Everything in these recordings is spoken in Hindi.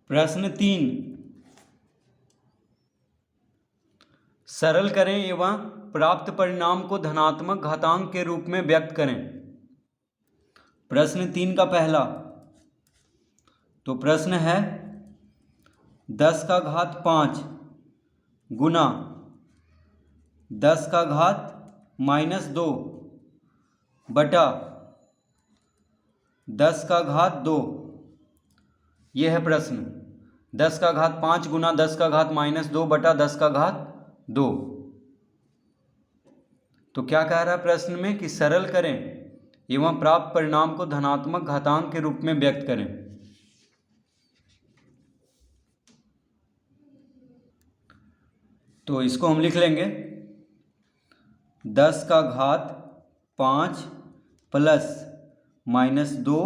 प्रश्न 3, सरल करें एवं प्राप्त परिणाम को धनात्मक घातांक के रूप में व्यक्त करें। प्रश्न 3 का पहला तो प्रश्न है 10 का घात 5 गुना 10 का घात -2 बटा 10 का घात 2। यह है प्रश्न। 10 का घात 5 गुना 10 का घात -2 बटा 10 का घात 2। तो क्या कह रहा है प्रश्न में कि सरल करें एवं प्राप्त परिणाम को धनात्मक घातांक के रूप में व्यक्त करें। तो इसको हम लिख लेंगे 10 का घात 5 प्लस -2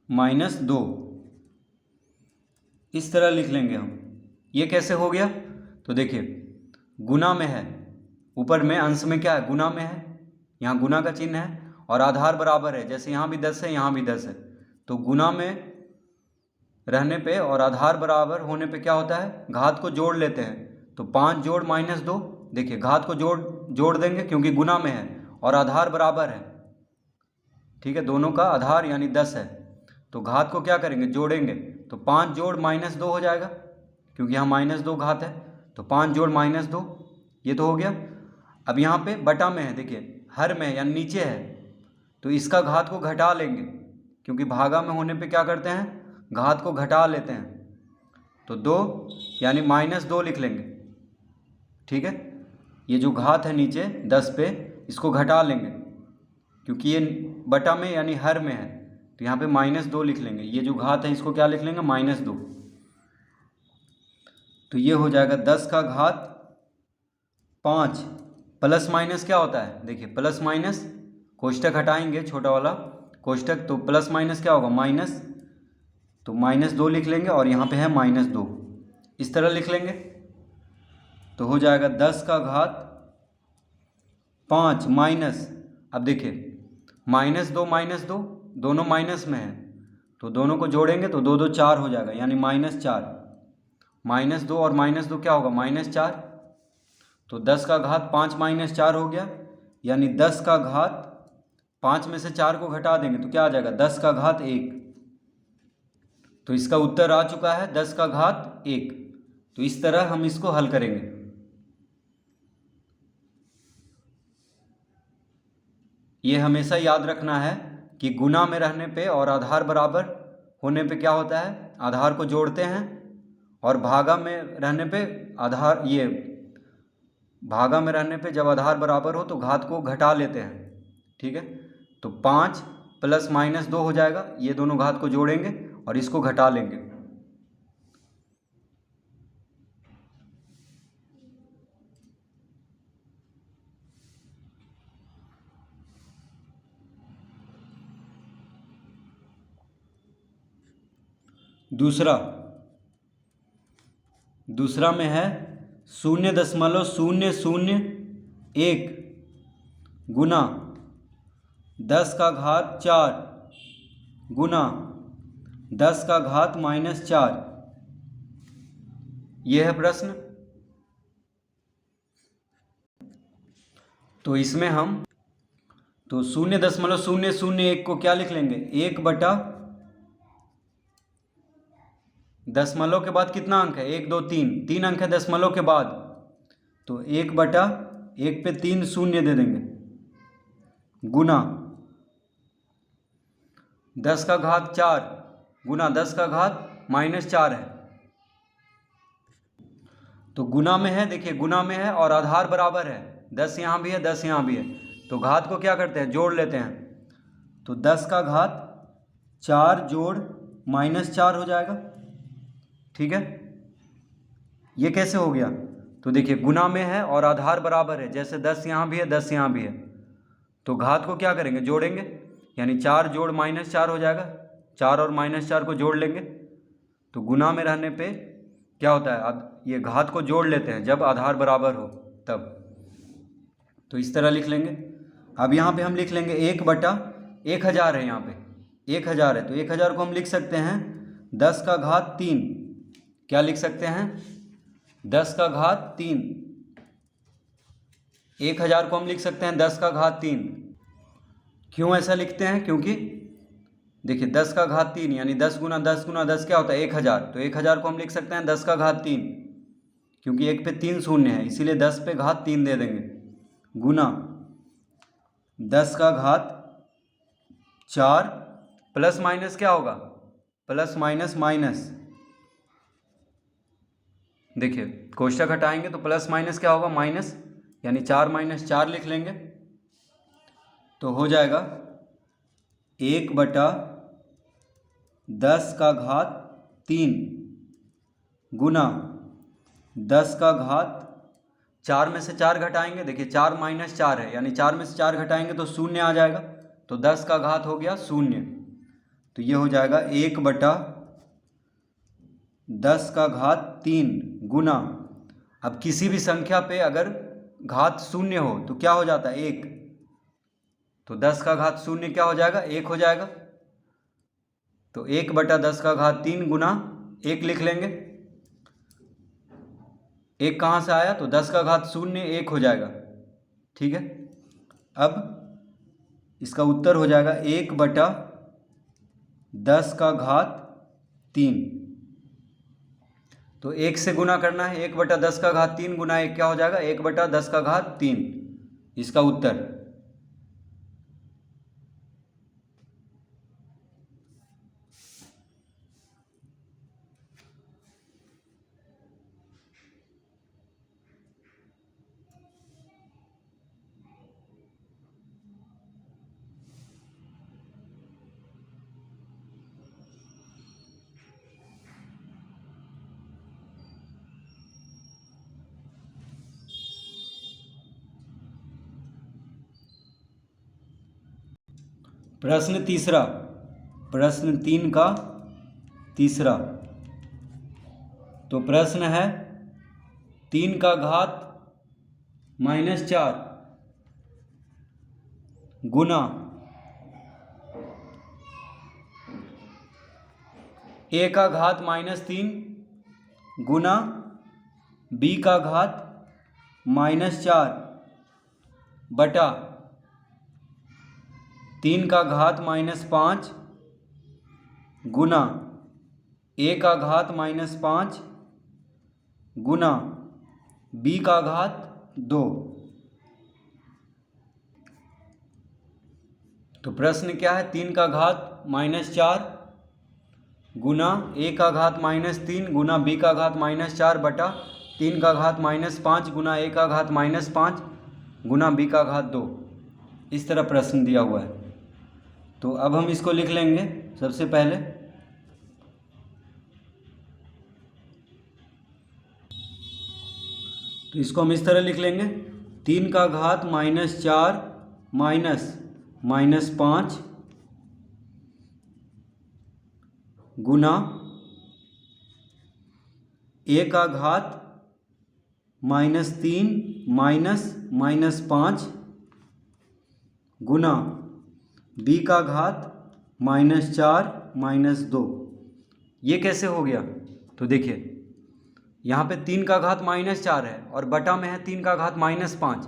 -2 इस तरह लिख लेंगे हम। ये कैसे हो गया? तो देखिए गुना में है, ऊपर में अंश में क्या है, गुना में है, यहाँ गुना का चिन्ह है और आधार बराबर है। जैसे यहाँ भी 10 है यहाँ भी 10 है, तो गुना में रहने पे और आधार बराबर होने पे क्या होता है, घात को जोड़ लेते हैं। तो 5 जोड़ -2, देखिए घात को जोड़ देंगे क्योंकि गुना में है और आधार बराबर है। ठीक है, दोनों का आधार यानी 10 है, तो घात को क्या करेंगे, जोड़ेंगे। तो 5 जोड़ -2 हो जाएगा क्योंकि यहाँ -2 घात है, तो 5 जोड़ -2 ये तो हो गया। अब यहाँ पे बटा में है, देखिए हर में यानी नीचे है, तो इसका घात को घटा लेंगे क्योंकि भागा में होने पे क्या करते हैं, घात को घटा लेते हैं। तो 2 यानी -2 लिख लेंगे। ठीक है, ये जो घात है नीचे 10 पे इसको घटा लेंगे क्योंकि ये बटा में यानी हर में है, तो यहाँ पे -2 लिख लेंगे। ये जो घात है इसको क्या लिख लेंगे, -2। तो ये हो जाएगा 10 का घात 5 प्लस माइनस क्या होता है, देखिए प्लस माइनस कोष्टक हटाएंगे छोटा वाला कोष्टक, तो प्लस माइनस क्या होगा, माइनस, तो -2 लिख लेंगे और यहाँ पे है -2, इस तरह लिख लेंगे। तो हो जाएगा 10 का घात 5 माइनस, अब देखिए -2 दोनों माइनस में है, तो दोनों को जोड़ेंगे तो 2 2 4 हो जाएगा यानी -4। -2 और -2 क्या होगा, -4। तो 10 का घात 5 -4 हो गया यानी 10 का घात 5 में से 4 को घटा देंगे तो क्या आ जाएगा, 10 का घात 1। तो इसका उत्तर आ चुका है 10 का घात 1। तो इस तरह हम इसको हल करेंगे। ये हमेशा याद रखना है कि गुना में रहने पे और आधार बराबर होने पे क्या होता है, आधार को जोड़ते हैं, और भागा में रहने पे आधार, ये भागा में रहने पे जब आधार बराबर हो तो घात को घटा लेते हैं। ठीक है, तो 5 प्लस -2 हो जाएगा, ये दोनों घात को जोड़ेंगे और इसको घटा लेंगे। दूसरा में है 0.001 गुना 10 का घात 4 गुना 10 का घात -4। यह है प्रश्न। तो इसमें हम तो 0.001 को क्या लिख लेंगे, 1 बटा दशमलव के बाद कितना अंक है, 1 2 3 अंक है दशमलव के बाद, तो 1 बटा 1 पे 3 शून्य दे देंगे गुना 10 का घात 4 गुना 10 का घात -4 है। तो गुना में है, देखिए गुना में है और आधार बराबर है, 10 यहाँ भी है 10 यहाँ भी है, तो घात को क्या करते हैं, जोड़ लेते हैं। तो 10 का घात 4 जोड़ -4 हो जाएगा। ठीक है, ये कैसे हो गया, तो देखिए गुना में है और आधार बराबर है, जैसे 10 यहाँ भी है 10 यहाँ भी है, तो घात को क्या करेंगे, जोड़ेंगे, यानी 4 जोड़ -4 हो जाएगा, 4 और -4 को जोड़ लेंगे। तो गुना में रहने पे क्या होता है, ये घात को जोड़ लेते हैं जब आधार बराबर हो तब। तो इस तरह लिख लेंगे। अब यहाँ पे हम लिख लेंगे 1 बटा 1000 है यहाँ पे, 1000 है, तो 1000 को हम लिख सकते हैं 10 का घात 3। क्या लिख सकते हैं? 10 का घात 3। 1000 को हम लिख सकते हैं 10 का घात 3। क्यों ऐसा लिखते हैं? क्योंकि देखिए 10 का घात 3 यानी 10 गुना 10 गुना 10 क्या होता है? 1000। तो 1000 को हम लिख सकते हैं 10 का घात 3, क्योंकि 1 पे 3 शून्य है, इसीलिए 10 पे घात 3 दे देंगे, गुना 10 का घात 4 प्लस माइनस क्या होगा? Plus minus minus. देखिए कोष्ठक हटाएंगे तो प्लस माइनस क्या होगा? माइनस, यानी 4 माइनस 4 लिख लेंगे, तो हो जाएगा 1/10 का घात 3 गुना 10 का घात 4 में से 4 घटाएंगे, देखिए 4 माइनस 4 है, यानी 4 में से 4 घटाएंगे तो शून्य आ जाएगा, तो 10 का घात हो गया 0। तो ये हो जाएगा 1/10 का घात 3 गुना, अब किसी भी संख्या पे अगर घात 0 हो तो क्या हो जाता है? 1। तो 10 का घात 0 क्या हो जाएगा? 1 हो जाएगा। तो 1/10 का घात 3 गुना 1 लिख लेंगे। 1 कहाँ से आया? तो 10 का घात 0 1 हो जाएगा। ठीक है, अब इसका उत्तर हो जाएगा 1/10 का घात 3। तो 1 से गुना करना है, 1/10 का घात 3 गुना 1 क्या हो जाएगा? 1/10 का घात 3, इसका उत्तर। प्रश्न तीसरा, प्रश्न 3 का तीसरा। तो प्रश्न है 3 का घात -4 गुना a का घात -3 गुना b का घात -4 बटा 3 का घात -5 गुना a का घात -5 गुना b का घात 2। तो प्रश्न क्या है? 3 का घात -4 गुना a का घात -3 गुना b का घात -4 बटा 3 का घात -5 गुना a का घात -5 गुना b का घात 2। इस तरह प्रश्न दिया हुआ है। तो अब हम इसको लिख लेंगे सबसे पहले। तो इसको हम इस तरह लिख लेंगे, 3 का घात -4 -5 गुना a का घात -3 -5 गुना b का घात -4 -2। ये कैसे हो गया? तो देखिए यहाँ पे 3 का घात -4 है और बटा में है 3 का घात -5,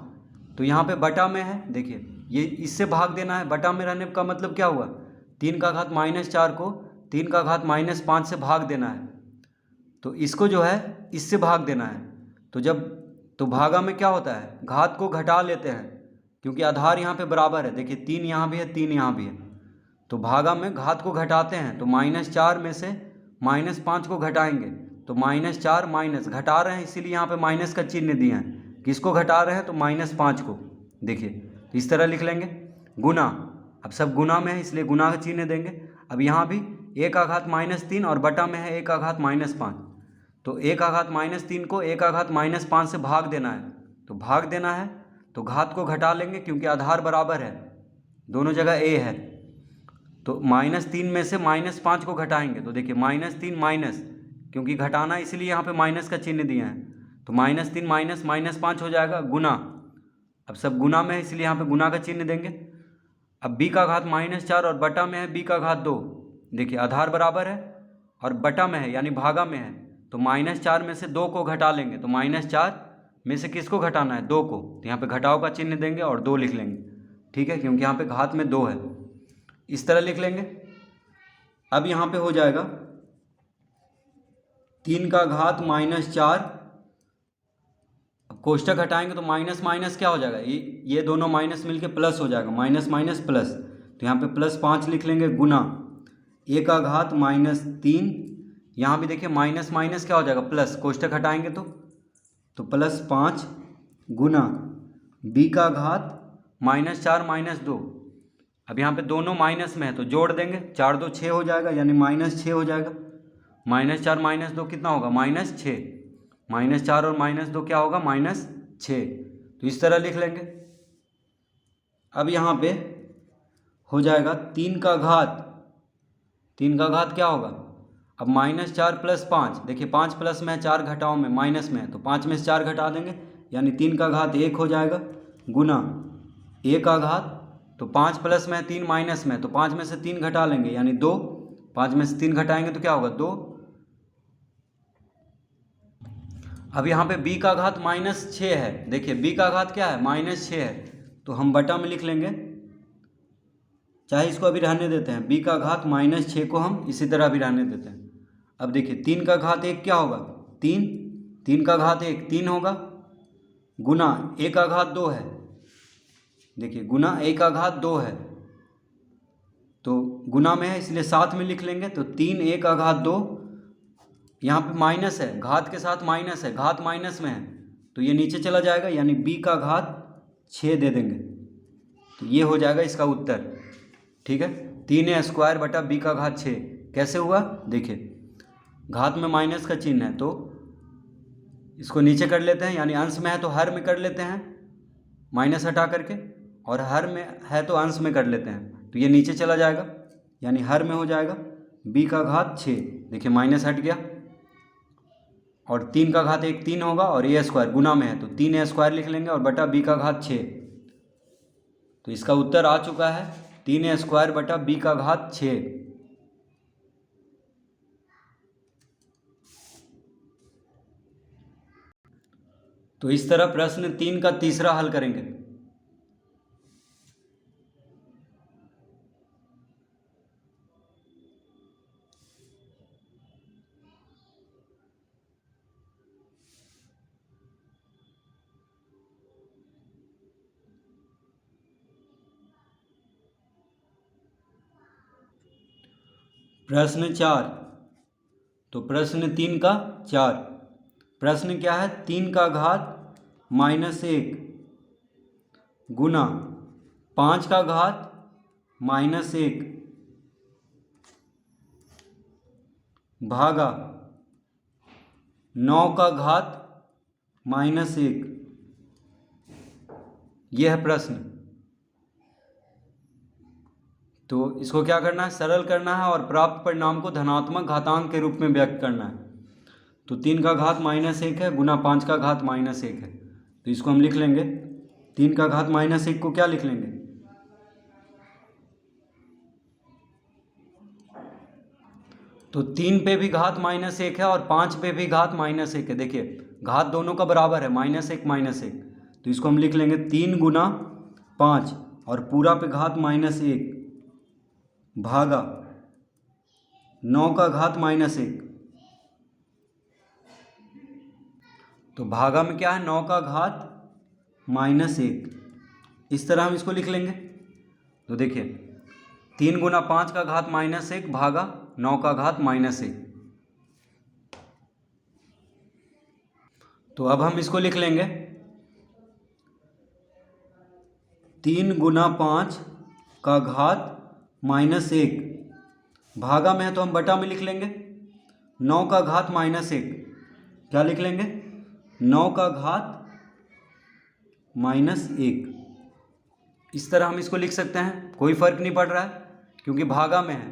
तो यहाँ पे बटा में है, देखिए ये इससे भाग देना है। बटा में रहने का मतलब क्या हुआ? 3 का घात -4 को 3 का घात -5 से भाग देना है, तो इसको जो है इससे भाग देना है। तो जब तो भागा में क्या होता है? घात को घटा लेते हैं, क्योंकि आधार यहाँ पे बराबर है। देखिए 3 यहाँ भी है, 3 यहाँ भी है, तो भागा में घात को घटाते हैं। तो -4 में से -5 को घटाएंगे तो -4 माइनस घटा रहे हैं, इसीलिए यहाँ पे माइनस का चिन्ह दिए हैं। किसको घटा रहे हैं? तो -5 को। देखिए तो इस तरह लिख लेंगे, गुना, अब सब गुना में है इसलिए गुना का चिन्ह देंगे। अब यहाँ भी a का घात -3 और बटा में है a का घात -5, तो a का घात -3 को a का घात -5 से भाग देना है। तो भाग देना है तो घात को घटा लेंगे, क्योंकि आधार बराबर है, दोनों जगह a है। तो -3 में से -5 को घटाएंगे, तो देखिए -3 माइनस, क्योंकि घटाना इसलिए यहाँ पे माइनस का चिन्ह दिए हैं, तो -3 माइनस -5 हो जाएगा गुना। अब सब गुना में है इसलिए यहाँ पे गुना का चिन्ह देंगे। अब b का घात -4 और बटा में है b का घात 2। देखिए आधार बराबर है और बटा में है यानी भागा में है, तो -4 में से 2 को घटा लेंगे, तो -4 में से किसको घटाना है? 2 को, तो यहाँ पे घटाव का चिन्ह देंगे और 2 लिख लेंगे। ठीक है, क्योंकि यहाँ पे घात में 2 है, इस तरह लिख लेंगे। अब यहाँ पे हो जाएगा 3 का घात -4, कोष्टक हटाएंगे तो माइनस माइनस क्या हो जाएगा, ये दोनों माइनस मिलके प्लस हो जाएगा, माइनस माइनस प्लस, तो यहाँ पे +5 लिख लेंगे गुना a का घात -3, यहाँ भी देखिए माइनस माइनस क्या हो जाएगा प्लस, कोष्टक हटाएंगे तो +5 गुना b का घात -4 -2। अब यहाँ पे दोनों माइनस में है तो जोड़ देंगे, 4 2 6 हो जाएगा यानी -6 हो जाएगा। -4 -2 कितना होगा? -6। -4 और -2 क्या होगा? -6। तो इस तरह लिख लेंगे। अब यहाँ पे हो जाएगा 3 का घात क्या होगा? अब -4 + 5, देखिए 5 प्लस में है, 4 घटाओ में माइनस में है, तो 5 में से 4 घटा देंगे यानी 3 का घात 1 हो जाएगा गुना a का घात, तो 5 प्लस में है, 3 माइनस में है, तो 5 में से 3 घटा लेंगे यानी 2, 5 में से 3 घटाएंगे तो क्या होगा? 2। अब यहाँ पे b का घात -6 है, देखिए b का घात क्या है? -6 है, तो हम बटा में लिख लेंगे, चाहे इसको अभी रहने देते हैं, b का घात -6 को हम इसी तरह भी रहने देते हैं। अब देखिए 3 का घात 1 क्या होगा? 3 का घात 1 3 होगा गुना a का घात 2 है, देखिए गुना a का घात 2 है, तो गुना में है इसलिए साथ में लिख लेंगे, तो 3 a का घात 2, यहाँ पे माइनस है, घात के साथ माइनस है, घात माइनस में है तो ये नीचे चला जाएगा यानी b का घात 6 दे देंगे, तो ये हो जाएगा इसका उत्तर। ठीक है, 3a² बटा b का घात 6 कैसे हुआ? देखिए घात में माइनस का चिन्ह है तो इसको नीचे कर लेते हैं, यानी अंश में है तो हर में कर लेते हैं माइनस हटा करके, और हर में है तो अंश में कर लेते हैं, तो ये नीचे चला जाएगा यानी हर में हो जाएगा b का घात 6, देखिए माइनस हट गया, और 3 का घात 1 3 होगा और a² गुना में है तो 3a² लिख लेंगे और बटा b का घात 6, तो इसका उत्तर आ चुका है 3a² बटा b का घात 6। तो इस तरह प्रश्न 3 का तीसरा हल करेंगे। प्रश्न 4, तो प्रश्न 3 का 4, प्रश्न क्या है? 3 का घात -1 गुना 5 का घात -1 भागा 9 का घात -1, यह है प्रश्न। तो इसको क्या करना है? सरल करना है और प्राप्त परिणाम को धनात्मक घातांक के रूप में व्यक्त करना है। तो 3 का घात -1 है गुना 5 का घात -1 है, तो इसको हम लिख लेंगे, 3 का घात -1 को क्या लिख लेंगे? तो 3 पे भी घात -1 है और 5 पे भी घात -1 है, देखिए घात दोनों का बराबर है, -1 तो इसको हम लिख लेंगे 3 गुना 5 और पूरा पे घात -1 भागा 9 का घात -1, तो भागा में क्या है? 9 का घात -1, इस तरह हम इसको लिख लेंगे। तो देखिए 3 गुना 5 का घात -1 भागा 9 का घात -1, तो अब हम इसको लिख लेंगे 3 गुना 5 का घात -1 भागा में है तो हम बटा में लिख लेंगे, 9 का घात -1 क्या लिख लेंगे? 9 का घात -1, इस तरह हम इसको लिख सकते हैं, कोई फर्क नहीं पड़ रहा है क्योंकि भागा में है।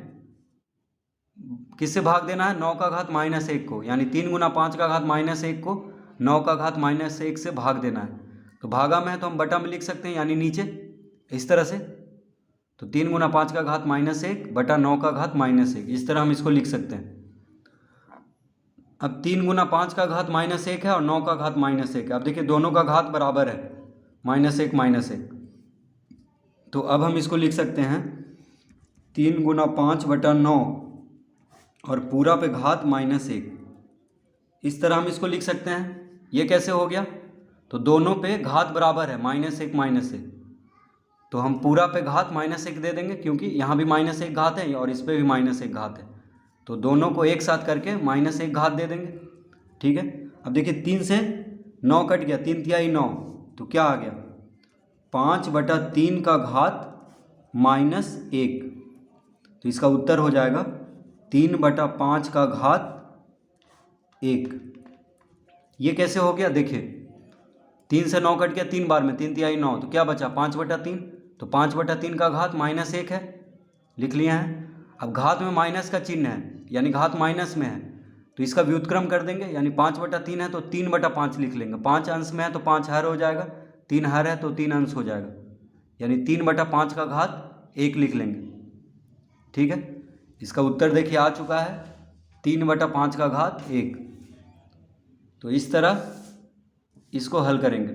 किससे भाग देना है? 9 का घात -1 को, यानी 3 गुना 5 का घात -1 को 9 का घात -1 से भाग देना है, तो भागा में है तो हम बटा में लिख सकते हैं यानी नीचे, इस तरह से। तो 3 गुना 5 का घात -1 बटा 9 का घात -1, इस तरह हम इसको लिख सकते हैं। अब 3 गुना 5 का घात -1 है और 9 का घात -1 है। अब देखिए दोनों का घात बराबर है, -1 -1। तो अब हम इसको लिख सकते हैं 3 गुना 5 बटा 9 और पूरा पे घात -1, इस तरह हम इसको लिख सकते हैं। ये कैसे हो गया? तो दोनों पे घात बराबर है, -1 -1, तो हम पूरा पे घात -1 दे देंगे, क्योंकि यहाँ भी -1 घात है और इस पे भी -1 घात है, तो दोनों को एक साथ करके -1 घात दे देंगे। ठीक है, अब देखिए 3 से 9 कट गया, 3 तिहाई 9, तो क्या आ गया 5 बटा 3 का घात -1, तो इसका उत्तर हो जाएगा 3 बटा 5 का घात 1। ये कैसे हो गया? देखिए 3 से 9 कट गया 3 बार में, 3 तिहाई 9, तो क्या बचा 5 बटा 3, तो 5 बटा 3 का घात -1 है, लिख लिया है। अब घात में माइनस का चिन्ह है, यानी घात माइनस में है, तो इसका व्युत्क्रम कर देंगे, यानी 5 बटा 3 है तो 3 बटा 5 लिख लेंगे। 5 अंश में है तो 5 हर हो जाएगा, 3 हर है तो 3 अंश हो जाएगा, यानी 3 बटा 5 का घात 1 लिख लेंगे। ठीक है, इसका उत्तर देखिए आ चुका है 3 बटा 5 का घात 1। तो इस तरह इसको हल करेंगे।